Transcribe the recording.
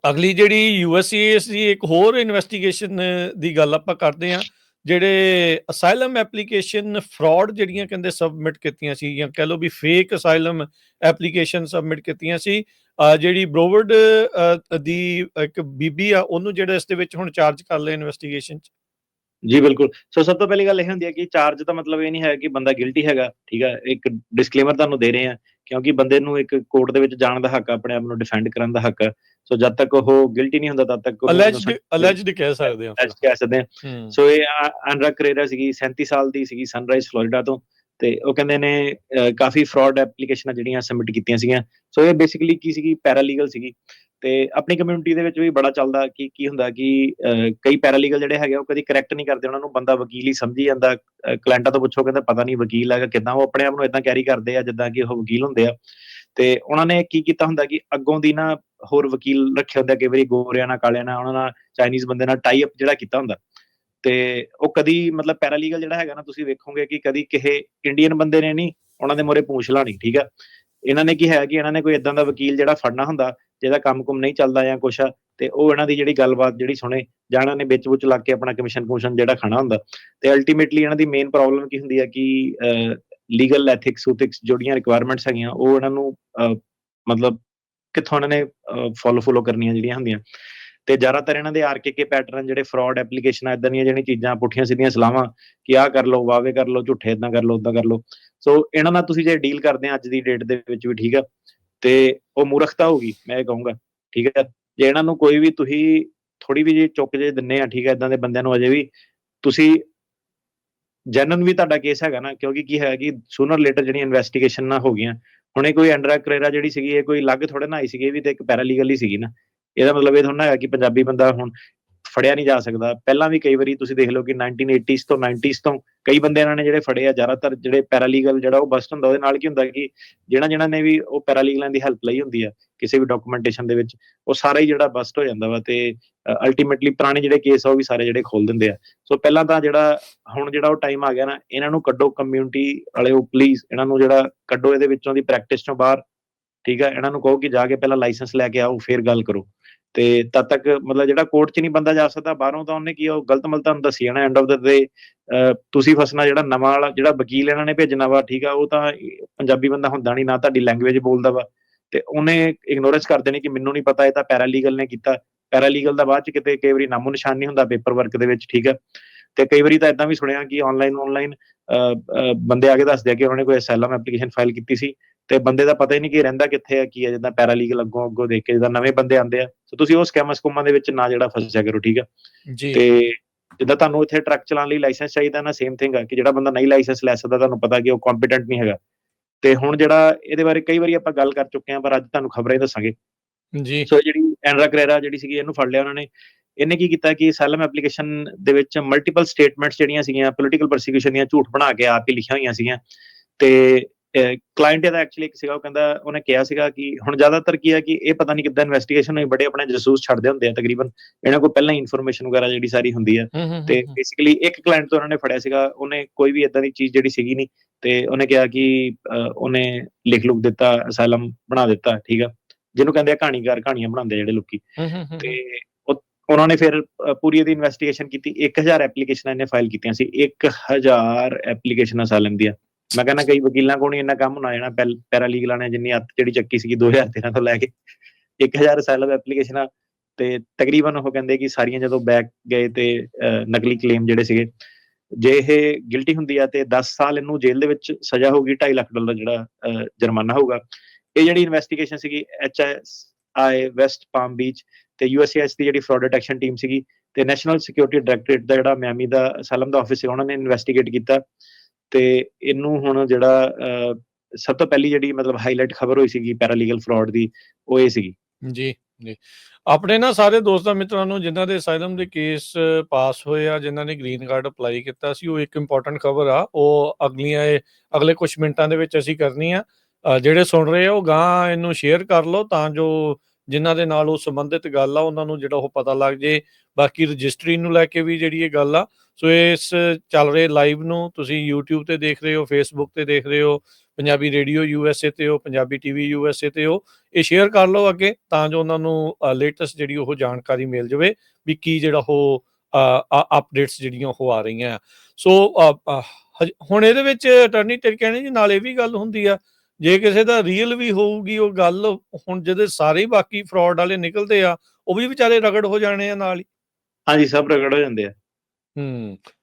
ਅਗਲੀ ਜਿਹੜੀ USCIS ਦੀ ਇੱਕ ਹੋਰ ਇਨਵੈਸਟੀਗੇਸ਼ਨ ਦੀ ਗੱਲ ਆਪਾਂ ਕਰਦੇ ਹਾਂ, ਜਿਹੜੇ ਅਸਾਈਲਮ ਐਪਲੀਕੇਸ਼ਨ ਫਰਾਡ ਜਿਹੜੀਆਂ ਕਹਿੰਦੇ ਸਬਮਿਟ ਕੀਤੀਆਂ ਸੀ, ਜਾਂ ਕਹਿ ਲਓ ਵੀ ਫੇਕ ਅਸਾਈਲਮ ਐਪਲੀਕੇਸ਼ਨ ਸਬਮਿਟ ਕੀਤੀਆਂ ਸੀ। ਜਿਹੜੀ ਬਰੋਵਰਡ ਦੀ ਇੱਕ ਬੀਬੀ ਆ, ਉਹਨੂੰ ਜਿਹੜਾ ਇਸ ਦੇ ਵਿੱਚ ਹੁਣ ਚਾਰਜ ਕਰ ਲਿਆ ਇਨਵੈਸਟੀਗੇਸ਼ਨ 'ਚ। ਜੀ ਬਿਲਕੁਲ। ਸੋ ਸਭ ਤੋਂ ਪਹਿਲੀ ਗੱਲ ਇਹ ਹੁੰਦੀ ਹੈ ਕਿ ਚਾਰਜ ਦਾ ਮਤਲਬ ਇਹ ਨਹੀਂ ਹੈ ਕਿ ਬੰਦਾ ਗਿਲਟੀ ਹੈਗਾ, ਠੀਕ ਹੈ। ਇੱਕ ਡਿਸਕਲੇਮਰ ਤੁਹਾਨੂੰ ਦੇ ਰਹੇ ਹਾਂ, ਕਿਉਂਕਿ ਬੰਦੇ ਨੂੰ ਇੱਕ ਕੋਰਟ ਦੇ ਵਿੱਚ ਜਾਣ ਦਾ ਹੱਕ, ਆਪਣੇ ਆਪ ਨੂੰ ਡਿਫੈਂਡ ਕਰਨ ਦਾ ਹੱਕ ਹੈ। ਸੋ ਜਦ ਤੱਕ ਉਹ ਗਿਲਟੀ ਨਹੀਂ ਹੁੰਦਾ, ਤਦ ਤੱਕ ਅਲੈਜਡ ਕਹਿ ਸਕਦੇ ਹਾਂ। ਕਹਿ ਸਕਦੇ ਹਾਂ। ਸੋ ਇਹ ਐਂਡਰਾ ਕਰੇਰਾ ਸੀਗੀ, 37 ਸਾਲ ਦੀ ਸੀਗੀ, ਸਨਰਾਈਜ਼ ਫਲੋਰੀਡਾ ਤੋਂ, ਤੇ ਉਹ ਕਹਿੰਦੇ ਨੇ ਕਾਫੀ ਫਰਾਡ ਐਪਲੀਕੇਸ਼ਨਾਂ ਜਿਹੜੀਆਂ ਸਬਮਿਟ ਕੀਤੀਆਂ ਸੀਗੀਆਂ। ਸੋ ਇਹ ਬੇਸਿਕਲੀ ਕੀ ਸੀਗੀ, ਪੈਰਾਲੀਗਲ ਸੀਗੀ। ਤੇ ਆਪਣੀ ਕਮਿਊਨਿਟੀ ਦੇ ਵਿੱਚ ਵੀ ਬੜਾ ਚੱਲਦਾ ਕਿ ਕੀ ਹੁੰਦਾ ਕਿ ਕਈ ਪੈਰਾਲੀਗਲ ਜਿਹੜੇ ਹੈਗੇ ਉਹ ਕਦੀ ਕਰੈਕਟ ਨਹੀਂ ਕਰਦੇ, ਉਹਨਾਂ ਨੂੰ ਬੰਦਾ ਵਕੀਲ ਹੀ ਸਮਝੀ ਜਾਂਦਾ। ਕਲਾਇੰਟਾਂ ਤੋਂ ਪੁੱਛੋ, ਕਹਿੰਦਾ ਪਤਾ ਨਹੀਂ ਵਕੀਲ ਹੈਗਾ ਕਿੱਦਾਂ, ਉਹ ਆਪਣੇ ਆਪ ਨੂੰ ਇਦਾਂ ਕੈਰੀ ਕਰਦੇ ਆ ਜਿੱਦਾਂ ਕਿ ਉਹ ਵਕੀਲ ਹੁੰਦੇ ਆ। ਤੇ ਉਹਨਾਂ ਨੇ ਕੀ ਕੀਤਾ ਹੁੰਦਾ ਕਿ ਅੱਗੋਂ ਦੀ ਨਾ ਹੋਰ ਵਕੀਲ ਰੱਖੇ ਹੁੰਦੇ, ਕਈ ਵਾਰੀ ਗੋਰਿਆਂ ਨਾਲ, ਕਾਲਿਆਂ ਨਾਲ, ਉਹਨਾਂ ਨਾਲ ਚਾਈਨੀਜ਼ ਬੰਦੇ ਨਾਲ ਟਾਈ ਅਪ ਜਿਹੜਾ ਕੀਤਾ ਹੁੰਦਾ। ਤੇ ਉਹ ਕਦੀ ਮਤਲਬ ਪੈਰਾਲੀਗਲ ਜਿਹੜਾ ਹੈਗਾ ਨਾ, ਤੁਸੀਂ ਵੇਖੋਗੇ ਕਿ ਕਦੀ ਕਿਸੇ ਇੰਡੀਅਨ ਬੰਦੇ ਨੇ ਨਹੀਂ ਉਹਨਾਂ ਦੇ ਮੂਹਰੇ ਪੂੰਛ ਲਾਣੀ, ਠੀਕ ਆ। ਇਹਨਾਂ ਨੇ ਕੀ ਹੈ ਕਿ ਇਹਨਾਂ ਨੇ ਕੋਈ ਇਦਾਂ ਦਾ ਵਕੀਲ ਜਿਹੜਾ ਫੜਨਾ ਹੁੰਦਾ ਜਿਹਦਾ ਕੰਮ-ਕੁਮ ਨਹੀਂ ਚੱਲਦਾ ਜਾਂ ਕੁਛ ਆ, ਤੇ ਉਹ ਇਹਨਾਂ ਦੀ ਜਿਹੜੀ ਗੱਲਬਾਤ ਜਿਹੜੀ ਸੁਣੇ, ਜਾਂ ਇਹਨਾਂ ਨੇ ਵਿੱਚ ਲੱਗ ਕੇ ਆਪਣਾ ਕਮਿਸ਼ਨ ਜਿਹੜਾ ਖਾਣਾ ਹੁੰਦਾ। ਤੇ ਅਲਟੀਮੇਟਲੀ ਇਹਨਾਂ ਦੀ ਮੇਨ ਪ੍ਰੋਬਲਮ ਕੀ ਹੁੰਦੀ ਹੈ ਕਿ ਲੀਗਲ ਐਥਿਕਸ ਜਿਹੜੀਆਂ ਰਿਕੁਆਇਰਮੈਂਟਸ ਹੈਗੀਆਂ, ਉਹ ਇਹਨਾਂ ਨੂੰ ਮਤਲਬ ਕਿੱਥੋਂ ਇਹਨਾਂ ਨੇ ਫੋਲੋ ਕਰਨੀਆਂ ਜਿਹੜੀਆਂ ਹੁੰਦੀਆਂ। ਤੇ ਜ਼ਿਆਦਾਤਰ ਇਹਨਾਂ ਦੇ RKK ਪੈਟਰਨ, ਜਿਹੜੇ ਫਰਾਡ ਐਪਲੀਕੇਸ਼ਨਾਂ, ਇਦਾਂ ਦੀਆਂ ਜਿਹੜੀਆਂ ਚੀਜ਼ਾਂ, ਪੁੱਠੀਆਂ ਸਿੱਧੀਆਂ ਸਲਾਹਾਂ ਕਿ ਆਹ ਕਰ ਲਓ, ਵਾਅਵੇ ਕਰ ਲਓ ਝੂਠੇ, ਇਦਾਂ ਕਰ ਲਓ, ਉਦਾਂ ਕਰ ਲਓ। ਸੋ ਇਹਨਾਂ ਨਾਲ ਤੁਸੀਂ ਜੇ ਡੀਲ ਕਰਦੇ ਆ ਅੱਜ ਦੀ ਡੇਟ ਦੇ ਵਿੱਚ ਵੀ, ਠੀਕ ਆ, ਤੇ ਉਹ ਮੂਰਖਤਾ ਹੋਊਗੀ, ਮੈਂ ਇਹ ਕਹੂੰਗਾ, ਠੀਕ ਹੈ। ਜੇ ਇਹਨਾਂ ਨੂੰ ਕੋਈ ਵੀ ਤੁਸੀਂ ਥੋੜੀ ਵੀ ਜੇ ਚੁੱਕ ਜੇ ਦਿੰਨੇ ਆ, ਠੀਕ ਹੈ, ਇਦਾਂ ਦੇ ਬੰਦਿਆਂ ਨੂੰ, ਅਜੇ ਵੀ ਤੁਸੀਂ ਜੈਨੂਨ ਵੀ ਤੁਹਾਡਾ ਕੇਸ ਹੈਗਾ ਨਾ, ਕਿਉਂਕਿ ਕੀ ਹੈ ਕਿ ਸੂਨਰ ਲੇਟਰ ਜਿਹੜੀਆਂ ਇਨਵੈਸਟੀਗੇਸ਼ਨ ਨਾ ਹੋ ਗਈਆਂ। ਹੁਣ ਇਹ ਕੋਈ ਐਂਡਰਾ ਕਰੇਰਾ ਜਿਹੜੀ ਸੀਗੀ, ਇਹ ਕੋਈ ਅਲੱਗ ਥੋੜੇ ਨਾ ਆਈ ਸੀਗੀ, ਇਹ ਵੀ ਤੇ ਇੱਕ ਪੈਰਾਲੀਗਲ ਹੀ ਸੀਗੀ ਨਾ। ਇਹਦਾ ਮਤਲਬ ਇਹ ਥੋੜਾ ਨਾ ਹੈਗਾ ਕਿ ਪੰਜਾਬੀ ਬੰਦਾ ਹੁਣ ਫੜਿਆ ਨਹੀਂ ਜਾ ਸਕਦਾ। ਪਹਿਲਾਂ ਵੀ ਕਈ ਵਾਰੀ ਤੁਸੀਂ ਦੇਖ ਲਓ ਕਿ 1980s ਤੋਂ 90s ਤੋਂ ਕਈ ਬੰਦੇ ਇਹਨਾਂ ਨੇ ਜਿਹੜੇ ਫੜੇ ਆ, ਜ਼ਿਆਦਾਤਰ ਜਿਹੜੇ ਪੈਰਾਲੀਗਲ ਜਿਹੜਾ ਉਹ ਬਸਟ ਹੁੰਦਾ। ਉਹਦੇ ਨਾਲ ਕੀ ਹੁੰਦਾ ਕਿ ਜਿਹਨਾਂ ਨੇ ਵੀ ਉਹ ਪੈਰਾਲੀਗਲਾਂ ਦੀ ਹੈਲਪ ਲਈ ਹੁੰਦੀ ਆ ਕਿਸੇ ਵੀ ਡਾਕੂਮੈਂਟੇਸ਼ਨ ਦੇ ਵਿੱਚ, ਉਹ ਸਾਰਾ ਹੀ ਜਿਹੜਾ ਬਸਟ ਹੋ ਜਾਂਦਾ ਵਾ। ਤੇ ਅਲਟੀਮੇਟਲੀ ਪੁਰਾਣੇ ਜਿਹੜੇ ਕੇਸ ਆ ਉਹ ਵੀ ਸਾਰੇ ਜਿਹੜੇ ਖੋਲ ਦਿੰਦੇ ਆ। ਸੋ ਪਹਿਲਾਂ ਤਾਂ ਹੁਣ ਜਿਹੜਾ ਉਹ ਟਾਈਮ ਆ ਗਿਆ ਨਾ, ਇਹਨਾਂ ਨੂੰ ਕੱਢੋ ਕਮਿਊਨਿਟੀ ਵਾਲਿਓ, ਪਲੀਜ਼ ਇਹਨਾਂ ਨੂੰ ਜਿਹੜਾ ਕੱਢੋ ਇਹਦੇ ਵਿੱਚੋਂ ਦੀ ਪ੍ਰੈਕਟਿਸ ਚੋਂ ਬਾਹਰ, ਠੀਕ ਆ। ਇਹਨਾਂ ਨੂੰ ਕਹੋ ਕਿ ਜਾ ਕੇ ਪਹਿਲਾਂ ਲਾਇਸੈਂਸ ਲੈ ਕੇ ਆਓ, ਫਿਰ ਗੱਲ ਕਰੋ। ਤੇ ਤਦ ਤੱਕ ਮਤਲਬ ਜਿਹੜਾ ਕੋਰਟ 'ਚ ਨਹੀਂ ਬੰਦਾ ਜਾ ਸਕਦਾ, ਬਾਹਰੋਂ ਤਾਂ ਉਹਨੇ ਕੀ ਉਹ ਗਲਤ ਮਲ ਤੁਹਾਨੂੰ ਦੱਸੀ ਜਾਣਾ। ਐਂਡ ਆਫ ਦਾ ਡੇ ਤੁਸੀਂ ਫਸਣਾ। ਜਿਹੜਾ ਨਵਾਂ ਵਾਲਾ ਜਿਹੜਾ ਵਕੀਲ ਇਹਨਾਂ ਨੇ ਭੇਜਣਾ ਵਾ, ਠੀਕ ਆ, ਉਹ ਤਾਂ ਪੰਜਾਬੀ ਬੰਦਾ ਹੁੰਦਾ ਨਹੀਂ, ਨਾ ਤੁਹਾਡੀ ਲੈਂਗੁਏਜ ਬੋਲਦਾ ਵਾ, ਤੇ ਉਹਨੇ ਇਗਨੋਰੈਂਸ ਕਰ ਦੇਣੀ ਕਿ ਮੈਨੂੰ ਨਹੀਂ ਪਤਾ, ਇਹ ਤਾਂ ਪੈਰਾਲੀਗਲ ਨੇ ਕੀਤਾ। ਪੈਰਾਲੀਗਲ ਦਾ ਬਾਅਦ 'ਚ ਕਿਤੇ ਕਈ ਵਾਰੀ ਨਾਮੋ ਨਿਸ਼ਾਨ ਨਹੀਂ ਹੁੰਦਾ ਪੇਪਰ ਵਰਕ ਦੇ ਵਿੱਚ, ਠੀਕ ਆ। ਤੇ ਕਈ ਵਾਰੀ ਤਾਂ ਏਦਾਂ ਵੀ ਸੁਣਿਆ ਕਿ ਆਨਲਾਈਨ ਬੰਦੇ ਆ ਕੇ ਦੱਸਦੇ ਆ ਕਿ ਉਹਨਾਂ ਨੇ ਕੋਈ ਅਸਾਈਲਮ ਐਪਲੀਕੇਸ਼ਨ ਫਾਈਲ ਕੀਤੀ ਸੀ, ਤੇ ਬੰਦੇ ਦਾ ਪਤਾ ਹੀ ਨਹੀਂ ਕਿ ਰਹਿੰਦਾ ਕਿੱਥੇ ਆ, ਕੀ ਆ। ਜਿੱਦਾਂ ਪੈਰਾਲੀਗਲ ਅੱਗੋਂ ਦੇਖ ਕੇ ਜਿੱਦਾਂ ਨਵੇਂ ਬੰਦੇ ਆਉਂਦੇ ਆ, ਸੋ ਤੁਸੀਂ ਉਹ ਸਕੈਮਾਂ ਦੇ ਵਿੱਚ ਨਾ ਜਿਹੜਾ ਫਸਿਆ ਕਰੋ, ਠੀਕ ਆ। ਤੇ ਜਿੱਦਾਂ ਤੁਹਾਨੂੰ ਇੱਥੇ ਟਰੱਕ ਚਲਾਉਣ ਲਈ ਲਾਇਸੈਂਸ ਚਾਹੀਦਾ ਨਾ, ਸੇਮ ਥਿੰਗ ਆ ਕਿ ਜਿਹੜਾ ਬੰਦਾ ਨਹੀਂ ਲਾਇਸੈਂਸ ਲੈ ਸਕਦਾ, ਤੁਹਾਨੂੰ ਪਤਾ ਕਿ ਉਹ ਕੰਪੀਟੈਂਟ ਨਹੀਂ ਹੈਗਾ। ਤੇ ਹੁਣ ਜਿਹੜਾ ਇਹਦੇ ਬਾਰੇ ਕਈ ਵਾਰੀ ਆਪਾਂ ਗੱਲ ਕਰ ਚੁੱਕੇ ਹਾਂ, ਪਰ ਅੱਜ ਤੁਹਾਨੂੰ ਖਬਰਾਂ ਹੀ ਦੱਸਾਂਗੇ ਜੀ। ਸੋ ਜਿਹੜੀ ਐਂਡਰਾ ਕਰੇਰਾ ਜਿਹੜੀ ਸੀਗੀ, ਇਹਨੂੰ ਫੜ ਲਿਆ ਉਹਨਾਂ ਨੇ। ਇਹਨੇ ਕੀ ਕੀਤਾ ਕਿ ਅਸਾਈਲਮ ਐਪਲੀਕੇਸ਼ਨ ਦੇ ਵਿੱਚ ਮਲਟੀਪਲ ਸਟੇਟਮੈਂਟਸ ਜਿਹੜੀਆਂ ਸੀਗੀਆਂ ਪੋਲੀਟੀਕਲ ਪਰਸੀਕਿਊਸ਼ਨ ਦੀਆਂ, ਝੂਠ ਬਣਾ ਕੇ ਆਪ ਹੀ ਲਿਖੀਆਂ ਹੋਈਆਂ ਸੀਗੀਆਂ। ਤੇ ਕਲਾਇੰਟ ਇਹਦਾ ਐਕਚੁਅਲੀ ਇੱਕ ਸੀਗਾ, ਉਹ ਕਹਿੰਦਾ, ਉਹਨੇ ਕਿਹਾ ਸੀਗਾ ਕਿ ਹੁਣ ਜ਼ਿਆਦਾਤਰ ਕੀ ਹੈ ਕਿ ਇਹ ਪਤਾ ਨਹੀਂ ਕਿੱਦਾਂ ਇਨਵੈਸਟੀਗੇਸ਼ਨ ਹੋਈ, ਬੜੇ ਆਪਣੇ ਜਸੂਸ ਛੱਡਦੇ ਹੁੰਦੇ ਆ ਤਕਰੀਬਨ, ਇਹਨਾਂ ਕੋਲ ਪਹਿਲਾਂ ਹੀ ਇਨਫੋਰਮੇਸ਼ਨ ਵਗੈਰਾ ਜਿਹੜੀ ਸਾਰੀ ਹੁੰਦੀ ਆ। ਤੇ ਬੇਸਿਕਲੀ ਇੱਕ ਕਲਾਇੰਟ ਤੋਂ ਉਹਨਾਂ ਨੇ ਫੜਿਆ ਸੀਗਾ, ਉਹਨੇ ਕੋਈ ਵੀ ਏਦਾਂ ਦੀ ਚੀਜ਼ ਜਿਹੜੀ ਸੀਗੀ ਨਹੀਂ, ਤੇ ਉਹਨੇ ਕਿਹਾ ਕਿ ਉਹਨੇ ਲਿਖ ਦਿੱਤਾ, ਅਸਾਈਲਮ ਬਣਾ ਦਿੱਤਾ, ਠੀਕ ਆ, ਜਿਹਨੂੰ ਕਹਿੰਦੇ ਆ ਕਹਾਣੀਕਾਰ, ਕਹਾਣੀਆਂ ਬਣਾਉਂਦੇ ਜਿਹੜੇ ਲੋਕੀ। ਤੇ ਉਹਨਾਂ ਨੇ ਫਿਰ ਪੂਰੀ ਇਹਦੀ ਇਨਵੈਸਟੀਗੇਸ਼ਨ ਕੀਤੀ। 1000 ਐਪਲੀਕੇਸ਼ਨਾਂ ਇਹਨੇ ਫਾਈਲ ਕੀਤੀਆਂ ਸੀ, 1000 ਐਪਲੀਕੇਸ਼ਨਾਂ ਅਸਾਈਲਮ ਦੀਆਂ। ਮੈਂ ਕਹਿੰਦਾ ਕਈ ਵਕੀਲਾਂ ਕੋਲ ਨਹੀਂ ਇੰਨਾ ਕੰਮ ਹੋਣਾ ਜਾਣਾ, ਪੈਰਾਲੀਗਲਾਂ ਨੇ ਜਿੰਨੀ ਅੱਤ ਜਿਹੜੀ ਚੱਕੀ ਸੀਗੀ 2013 ਤੋਂ ਲੈ ਕੇ 1000 ਅਸਾਈਲਮ ਐਪਲੀਕੇਸ਼ਨਾਂ। ਤੇ ਤਕਰੀਬਨ ਉਹ ਕਹਿੰਦੇ ਕਿ ਸਾਰੀਆਂ ਜਦੋਂ ਬੈਕ ਗਏ ਤੇ ਨਕਲੀ ਕਲੇਮ ਜਿਹੜੇ ਸੀਗੇ, ਜੇ ਇਹ ਗਿਲਟੀ ਹੁੰਦੀ ਆ ਤੇ 10 ਸਾਲ ਇਹਨੂੰ ਜੇਲ੍ਹ ਦੇ ਵਿੱਚ ਸਜ਼ਾ ਹੋਊਗੀ, $2.5 ਲੱਖ ਜਿਹੜਾ ਜੁਰਮਾਨਾ ਹੋਊਗਾ। ਇਹ ਜਿਹੜੀ ਇਨਵੈਸਟੀਗੇਸ਼ਨ ਸੀਗੀ HSI ਵੈਸਟ ਪਾਮ ਬੀਚ ਤੇ USCIS ਦੀ ਜਿਹੜੀ ਫਰਾਡ ਡਿਟੈਕਸ਼ਨ ਟੀਮ ਸੀਗੀ, ਤੇ ਨੈਸ਼ਨਲ ਸਿਕਿਉਰਿਟੀ ਡਾਇਰੈਕਟੋਰੇਟ ਦਾ ਜਿਹੜਾ ਮਿਆਮੀ ਦਾ ਅਸਾਈਲਮ ਦਾ ਆਫਿਸ ਸੀ, ਉਹਨਾਂ ਨੇ ਇਨਵੈਸਟੀਗੇਟ ਕੀਤਾ। ਤੇ ਇਹਨੂੰ ਹੁਣ ਜਿਹੜਾ ਸਭ ਤੋਂ ਪਹਿਲੀ ਜਿਹੜੀ ਮਤਲਬ ਹਾਈਲਾਈਟ ਖਬਰ ਹੋਈ ਸੀਗੀ ਪੈਰਾਲੀਗਲ ਫਰਾਡ ਦੀ, ਉਹ ਇਹ ਸੀਗੀ ਜੀ। ਆਪਣੇ ਨਾ ਸਾਰੇ ਦੋਸਤਾਂ ਮਿੱਤਰਾਂ ਨੂੰ ਜਿਨ੍ਹਾਂ ਦੇ ਅਸਾਈਲਮ ਦੇ ਕੇਸ ਪਾਸ ਹੋਏ ਆ, ਜਿਨ੍ਹਾਂ ਨੇ ਗ੍ਰੀਨ ਕਾਰਡ ਅਪਲਾਈ ਕੀਤਾ ਸੀ, ਉਹ ਇੱਕ ਇੰਪੋਰਟੈਂਟ ਖਬਰ ਆ, ਉਹ ਅਗਲੇ ਕੁਝ ਮਿੰਟਾਂ ਦੇ ਵਿੱਚ ਅਸੀਂ ਕਰਨੀ ਆ। ਜਿਹੜੇ ਸੁਣ ਰਹੇ ਆ ਉਹ ਗਾਂ ਇਹਨੂੰ ਸ਼ੇਅਰ ਕਰ ਲਓ, ਤਾਂ ਜੋ ਜਿਨ੍ਹਾਂ ਦੇ ਨਾਲ ਉਹ ਸੰਬੰਧਿਤ ਗੱਲ ਆ ਉਹਨਾਂ ਨੂੰ ਜਿਹੜਾ ਉਹ ਪਤਾ ਲੱਗ ਜੇ। ਬਾਕੀ ਰਜਿਸਟਰੀ ਨੂੰ ਲੈ ਕੇ ਵੀ ਜਿਹੜੀ ਇਹ ਗੱਲ ਆ, ਸੋ ਇਸ ਚੱਲ ਰਹੇ ਲਾਈਵ ਨੂੰ ਤੁਸੀਂ YouTube ਤੇ ਦੇਖ ਰਹੇ ਹੋ, Facebook ਤੇ ਦੇਖ ਰਹੇ ਹੋ, ਪੰਜਾਬੀ ਰੇਡੀਓ USA ਤੇ ਹੋ, ਪੰਜਾਬੀ TV USA ਤੇ ਹੋ, ਇਹ ਸ਼ੇਅਰ ਕਰ ਲਓ ਅੱਗੇ ਤਾਂ ਜੋ ਉਹਨਾਂ ਨੂੰ ਲੇਟੈਸਟ ਜਿਹੜੀ ਉਹ ਜਾਣਕਾਰੀ ਮਿਲ ਜਾਵੇ ਵੀ ਕੀ ਜਿਹੜਾ ਉਹ ਅਪਡੇਟਸ ਜਿਹੜੀਆਂ ਉਹ ਆ ਰਹੀਆਂ। ਸੋ ਹੁਣ ਇਹਦੇ ਵਿੱਚ ਅਟਾਰਨੀ ਤੇਰੀ ਕਹਿਣੀ ਜੀ ਨਾਲ ਇਹ ਵੀ ਗੱਲ ਹੁੰਦੀ ਆ, ਜੇ ਕਿਸੇ ਦਾ ਰੀਅਲ ਵੀ ਹੋਊਗੀ ਉਹ ਗੱਲ, ਹੁਣ ਜਿਹਦੇ ਸਾਰੇ ਬਾਕੀ ਫਰਾਡ ਵਾਲੇ ਨਿਕਲਦੇ ਆ ਉਹ ਵੀ ਵਿਚਾਰੇ ਰਗੜ ਹੋ ਜਾਣੇ ਆ ਨਾਲ ਹੀ। ਹਾਂਜੀ, ਸਭ ਰਗੜ ਹੋ ਜਾਂਦੇ ਆ।